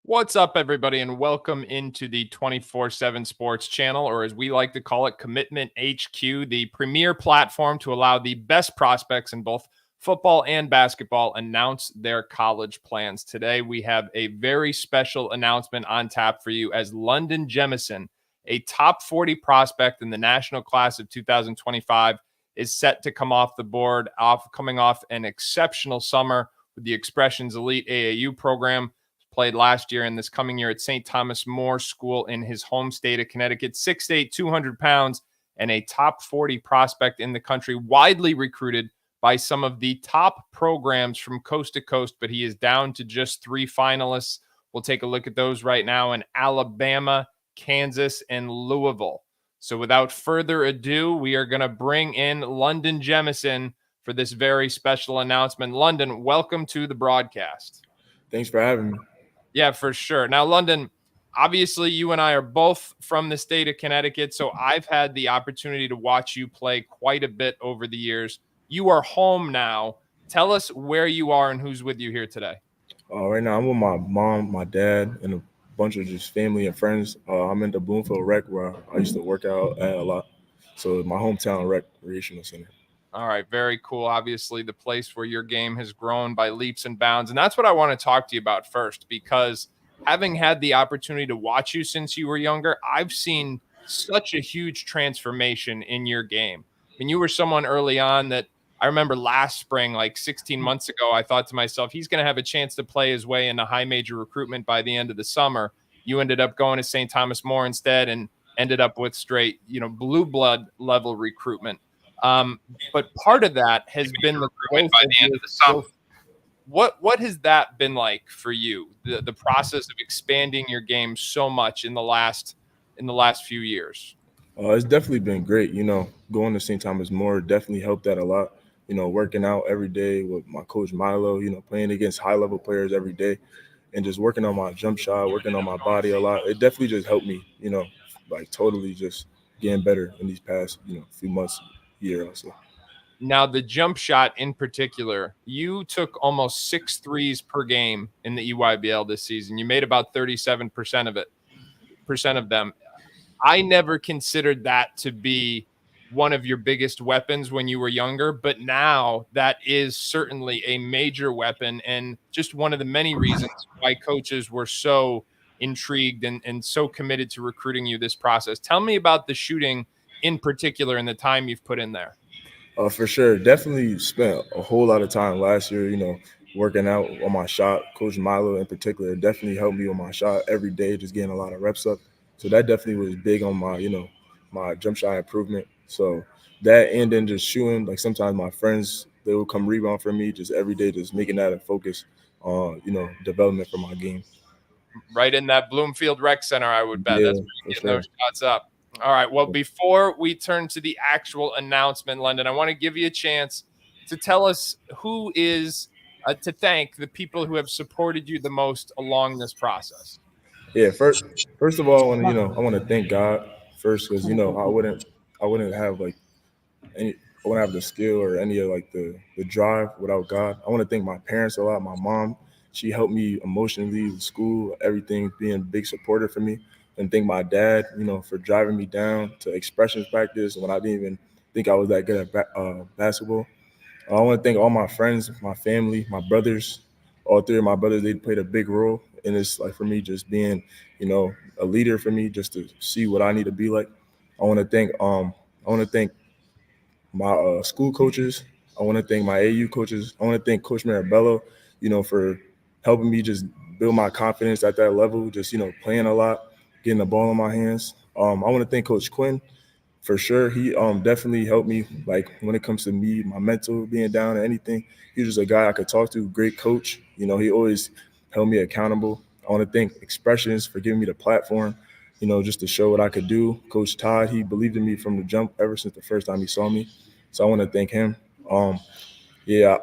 What's up, everybody, and welcome into the 24/7 Sports Channel, or as we like to call it, Commitment HQ, the premier platform to allow the best prospects in both football and basketball announce their college plans. Today, we have a very special announcement on tap for you as London Jemison, a top 40 prospect in the national class of 2025, is set to come off the board, coming off an exceptional summer with the Expressions Elite AAU program. Played last year and this coming year at St. Thomas More School in his home state of Connecticut. 6'8", 200 pounds, and a top 40 prospect in the country, widely recruited by some of the top programs from coast to coast, but he is down to just 3 finalists. We'll take a look at those right now in Alabama, Kansas, and Louisville. So without further ado, we are going to bring in London Jemison for this very special announcement. London, welcome to the broadcast. Thanks for having me. Yeah, for sure. Now, London, obviously you and I are both from the state of Connecticut, so I've had the opportunity to watch you play quite a bit over the years. You are home now. Tell us where you are and who's with you here today. Right now, I'm with my mom, my dad, and a bunch of just family and friends. I'm in the Bloomfield Rec where I used to work out at a lot. So my hometown recreational center. All right, very cool. Obviously, the place where your game has grown by leaps and bounds. And that's what I want to talk to you about first, because having had the opportunity to watch you since you were younger, I've seen such a huge transformation in your game. I mean, you were someone early on that I remember last spring, like 16 months ago, I thought to myself, he's going to have a chance to play his way into high major recruitment by the end of the summer. You ended up going to St. Thomas More instead and ended up with straight, blue blood level recruitment. But part of that has been the growth by the end of the summer. What has that been like for you? The process of expanding your game so much in the last few years. It's definitely been great. Going to St. Thomas More definitely helped that a lot. Working out every day with my coach Milo. Playing against high level players every day, and just working on my jump shot, working on my body a lot. It definitely just helped me. Like totally just getting better in these past few months. Year also. Now, the jump shot in particular, you took almost 6 threes per game in the EYBL this season. You made about 37% of them. I never considered that to be one of your biggest weapons when you were younger, but now that is certainly a major weapon and just one of the many reasons why coaches were so intrigued and so committed to recruiting you this process. Tell me about the shooting in particular and the time you've put in there. For sure. Definitely spent a whole lot of time last year, working out on my shot. Coach Milo in particular definitely helped me on my shot every day, just getting a lot of reps up. So that definitely was big on my, my jump shot improvement. So that, and then just shooting, like sometimes my friends, they would come rebound for me just every day, just making that a focus on, development for my game. Right in that Bloomfield Rec Center, I would bet. Yeah, That's where you get those shots up. All right. Well, before we turn to the actual announcement, London, I want to give you a chance to tell us who is to thank the people who have supported you the most along this process. Yeah. First of all, I want to thank God first because I wouldn't have like any. I wouldn't have the skill or any of like the drive without God. I want to thank my parents a lot. My mom, she helped me emotionally with school, everything, being a big supporter for me. And thank my dad, for driving me down to expressions practice when I didn't even think I was that good at basketball. I want to thank all my friends, my family, my brothers. All 3 of my brothers, they played a big role in this, like for me, just being, a leader for me, just to see what I need to be like. I want to thank my school coaches. I want to thank my AU coaches. I want to thank Coach Marabello, for helping me just build my confidence at that level, just, playing a lot, getting the ball in my hands. I want to thank Coach Quinn for sure. He definitely helped me, like when it comes to me, my mental being down or anything. He was just a guy I could talk to, great coach. He always held me accountable. I want to thank Expressions for giving me the platform, just to show what I could do. Coach Todd, he believed in me from the jump ever since the first time he saw me. So I want to thank him. Yeah,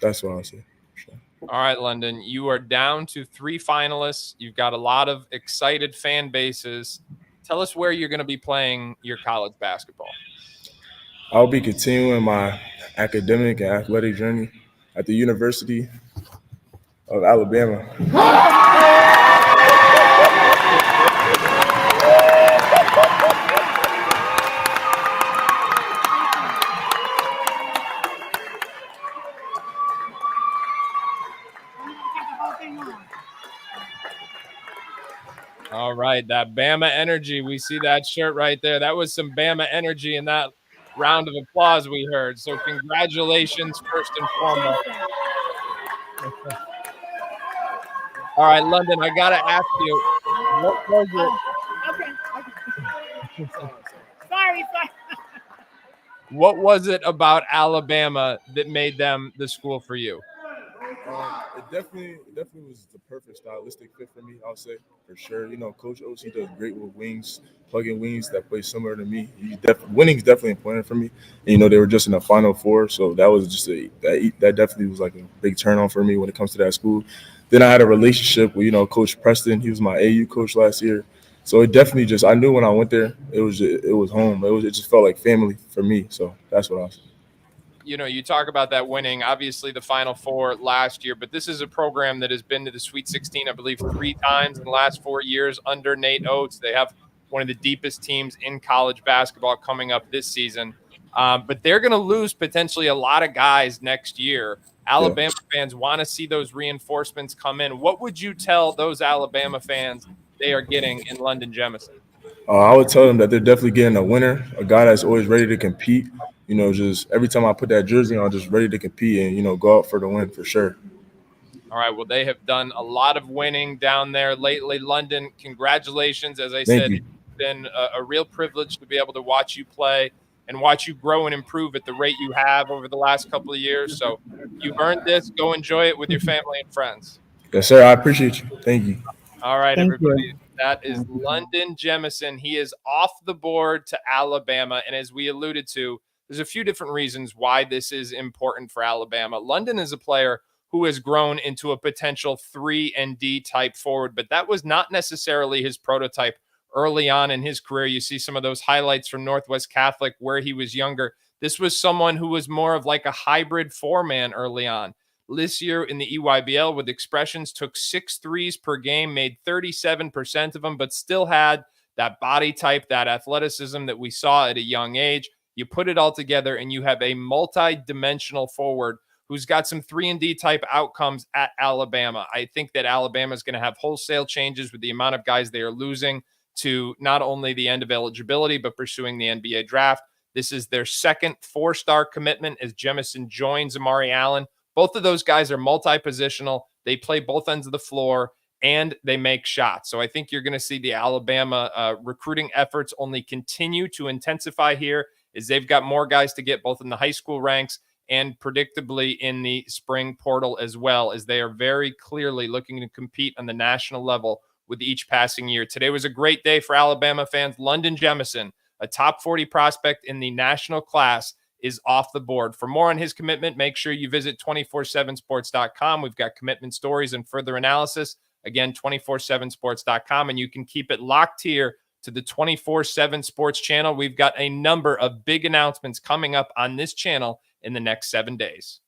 that's what I'll say. Sure. All right, London, you are down to 3 finalists. You've got a lot of excited fan bases. Tell us where you're going to be playing your college basketball. I'll be continuing my academic and athletic journey at the University of Alabama. All right, that Bama energy. We see that shirt right there. That was some Bama energy in that round of applause we heard. So congratulations first and foremost. All right, London, I got to ask you, what was it? Okay. Sorry. What was it about Alabama that made them the school for you? It definitely was the perfect stylistic fit for me. I'll say for sure. Coach Oats, he does great with wings, plug-in wings that play similar to me. Winning is definitely important for me. And, they were just in the Final Four, so that was just that definitely was like a big turn on for me when it comes to that school. Then I had a relationship with Coach Preston. He was my AU coach last year, so it definitely just I knew when I went there it was home. It just felt like family for me. So that's what I was. You talk about that winning, obviously the Final Four last year, but this is a program that has been to the Sweet 16, I believe, 3 times in the last 4 years under Nate Oats. They have one of the deepest teams in college basketball coming up this season. But they're going to lose potentially a lot of guys next year. Alabama fans want to see those reinforcements come in. What would you tell those Alabama fans they are getting in London Jemison? I would tell them that they're definitely getting a winner, a guy that's always ready to compete. Just every time I put that jersey on, just ready to compete and, go out for the win for sure. All right. Well, they have done a lot of winning down there lately. London, congratulations. As I Thank said, you. it's been a real privilege to be able to watch you play and watch you grow and improve at the rate you have over the last couple of years. So you've earned this. Go enjoy it with your family and friends. Yes, sir. I appreciate you. Thank you. All right, Thank everybody. you. That is London Jemison. He is off the board to Alabama. And as we alluded to, there's a few different reasons why this is important for Alabama. London is a player who has grown into a potential 3-and-D type forward, but that was not necessarily his prototype early on in his career. You see some of those highlights from Northwest Catholic where he was younger. This was someone who was more of like a hybrid 4-man early on. This year in the EYBL with expressions, took 6 threes per game, made 37% of them, but still had that body type, that athleticism that we saw at a young age. You put it all together and you have a multi-dimensional forward who's got some 3-and-D type outcomes at Alabama. I think that Alabama is going to have wholesale changes with the amount of guys they are losing to not only the end of eligibility, but pursuing the NBA draft. This is their second 4-star commitment as Jemison joins Amari Allen. Both of those guys are multi-positional. They play both ends of the floor, and they make shots. So I think you're going to see the Alabama recruiting efforts only continue to intensify here as they've got more guys to get both in the high school ranks and predictably in the spring portal as well, as they are very clearly looking to compete on the national level with each passing year. Today was a great day for Alabama fans. London Jemison, a top 40 prospect in the national class, is off the board. For more on his commitment, make sure you visit 247sports.com. We've got commitment stories and further analysis. Again, 247sports.com, and you can keep it locked here to the 24/7 Sports channel. We've got a number of big announcements coming up on this channel in the next 7 days.